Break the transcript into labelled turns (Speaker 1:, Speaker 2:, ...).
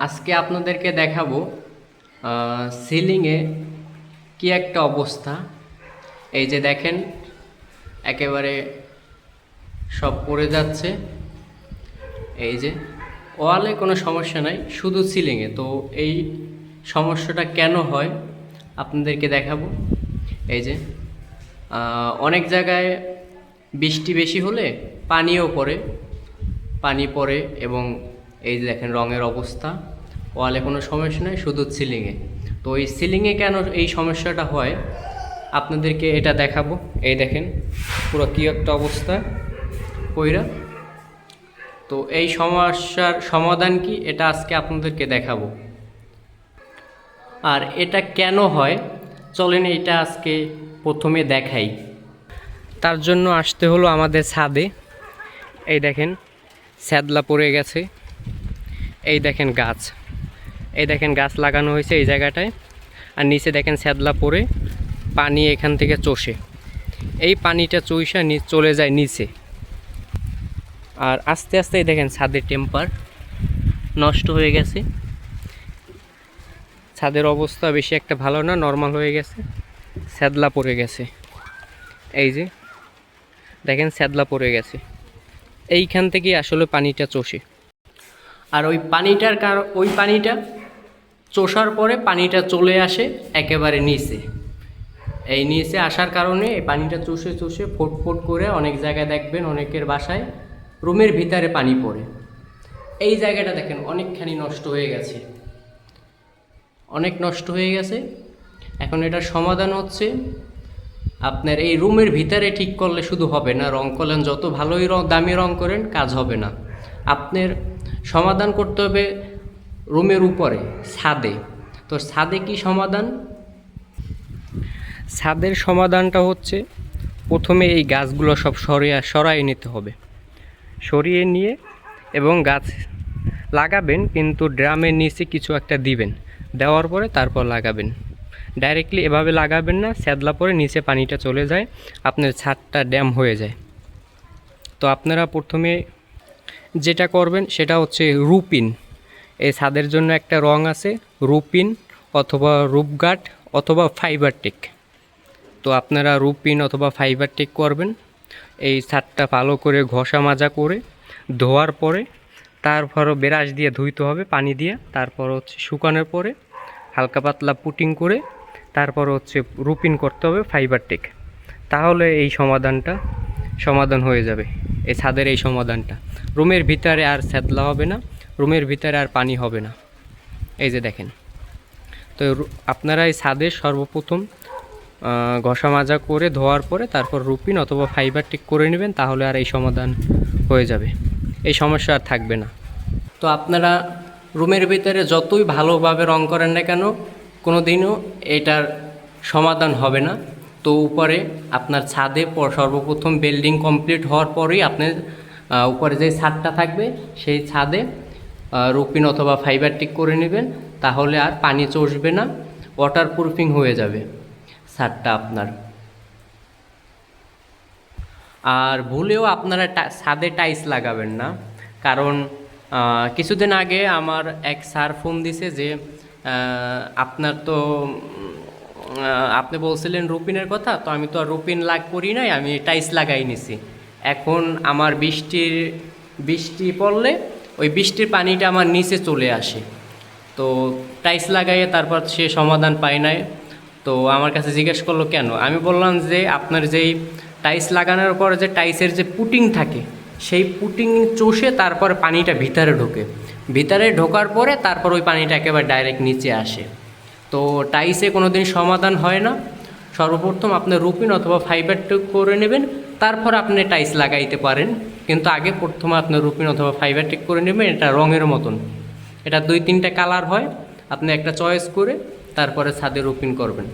Speaker 1: আজকে আপনাদেরকে দেখাবো সিলিংয়ে কি একটা অবস্থা। এই যে দেখেন, একেবারে সব পড়ে যাচ্ছে। এই যে ওয়ালে কোনো সমস্যা নাই, শুধু সিলিংয়ে। তো এই সমস্যাটা কেন হয় আপনাদেরকে দেখাবো। এই যে অনেক জায়গায় বৃষ্টি বেশি হলে পানি পড়ে এবং এই যে দেখেন রঙের অবস্থা। ওয়ালে কোনো সমস্যা নেই, শুধু সিলিংয়ে। তো এই সিলিংয়ে কেন এই সমস্যাটা হয় আপনাদেরকে এটা দেখাবো। এই দেখেন পুরো কী একটা অবস্থা পইরা। তো এই সমস্যার সমাধান কি, এটা আজকে আপনাদেরকে দেখাবো। আর এটা কেন হয় চলেন এটা আজকে প্রথমে দেখাই। তার জন্য আসতে হলো আমাদের ছাদে। এই দেখেন স্যাদলা পড়ে গেছে। এই দেখেন গাছ লাগানো হয়েছে এই জায়গাটায়। আর নিচে দেখেন স্যাদলা পড়ে পানি এখান থেকে চষে, এই পানিটা চইসা চলে যায় নিচে। আর আস্তে আস্তে দেখেন ছাদের টেম্পার নষ্ট হয়ে গেছে। ছাদের অবস্থা বেশি একটা ভালো না, নর্মাল হয়ে গেছে, স্যাদলা পড়ে গেছে। এই যে দেখেন স্যাদলা পড়ে গেছে, এইখান থেকেই আসলে পানিটা চষে। আর ওই পানিটা চষার পরে পানিটা চলে আসে একেবারে নিচে। এই নিচে আসার কারণে এই পানিটা চষে ফোট করে অনেক জায়গায় দেখবেন অনেকের বাসায় রুমের ভিতরে পানি পড়ে। এই জায়গাটা দেখেন অনেকখানি নষ্ট হয়ে গেছে, অনেক নষ্ট হয়ে গেছে। এখন এটার সমাধান হচ্ছে আপনার এই রুমের ভিতরে ঠিক করলে শুধু হবে না, রং করলেন যত ভালোই দামি রং করেন কাজ হবে না। আপনার সমাধান করতে হবে রুমের উপরে, ছাদে। তো ছাদে কি সমাধান? ছাদের সমাধানটা হচ্ছে প্রথমে এই গাছগুলো সব সরাই নিতে হবে। সরিয়ে নিয়ে এবং গাছ লাগাবেন, কিন্তু ড্রামের নিচে কিছু একটা দিবেন, দেওয়ার পরে তারপর লাগাবেন। ডাইরেক্টলি এভাবে লাগাবেন না, স্যাদলা পরে নিচে পানিটা চলে যায়, আপনার ছাদটা ড্যাম হয়ে যায়। তো আপনারা প্রথমে যেটা করবেন সেটা হচ্ছে রুপিন। এই ছাদের জন্য একটা রং আছে রুপিন অথবা রূপগার্ড অথবা ফাইবারটেক। তো আপনারা রুপিন অথবা ফাইবারটেক করবেন। এই ছাদটা ভালো করে ঘষা মাজা করে ধোয়ার পরে তারপরও ব্রাশ দিয়ে ধুইতে হবে পানি দিয়ে। তারপর হচ্ছে শুকানোর পরে হালকা পাতলা পুটিং করে তারপর হচ্ছে রুপিন করতে হবে ফাইবারটেক। তাহলে এই সমাধান হয়ে যাবে এই ছাদের এই সমাধানটা। রুমের ভিতরে আর স্যাদলা হবে না, রুমের ভিতরে আর পানি হবে না। এই যে দেখেন। তো আপনারা এই ছাদের সর্বপ্রথম ঘষা মাজা করে ধোয়ার পরে তারপর রুপিন অথবা ফাইবারটেক করে নেবেন, তাহলে আর এই সমাধান হয়ে যাবে, এই সমস্যা আর থাকবে না। তো আপনারা রুমের ভিতরে যতই ভালোভাবে রং করেন না কেন, কোনো দিনও এটার সমাধান হবে না। তো উপরে আপনার ছাদে সর্বপ্রথম বিল্ডিং কমপ্লিট হওয়ার পরেই আপনার উপরে যে ছাদটা থাকবে সেই ছাদে রুপিন অথবা ফাইবারটেক করে নেবেন, তাহলে আর পানি চষবে না, ওয়াটার প্রুফিং হয়ে যাবে ছাদটা আপনার। আর ভুলেও আপনারা ছাদে টাইলস লাগাবেন না, কারণ কিছুদিন আগে আমার এক স্যার ফোন দিছে যে আপনার তো আপনি বলছিলেন রুপিনের কথা, তো আমি তো আর রুপিন করি নাই, আমি টাইলস লাগাই নিছি। এখন আমার বৃষ্টি পড়লে ওই বৃষ্টির পানিটা আমার নিচে চলে আসে। তো টাইলস লাগাইয়ে তারপর সে সমাধান পায় নাই। তো আমার কাছে জিজ্ঞেস করলো কেন। আমি বললাম যে আপনার যেই টাইলস লাগানোর পর যে টাইলসের যে পুটিং থাকে সেই পুটিং চষে তারপর পানিটা ভিতরে ঢোকার পরে তারপর ওই পানিটা একেবারে ডাইরেক্ট নিচে আসে। তো টাইলসে কোনো দিন সমাধান হয় না। সর্বপ্রথম আপনার রুপিন অথবা ফাইবারটেক করে নেবেন, তারপর আপনি টাইলস লাগাইতে পারেন, কিন্তু আগে প্রথমে আপনার রুপিন অথবা ফাইবারটেক করে নেবেন। এটা রঙের মতন, এটা 2-3টা কালার হয়, আপনি একটা চয়েস করে তারপরে ছাদে রুপিন করবেন।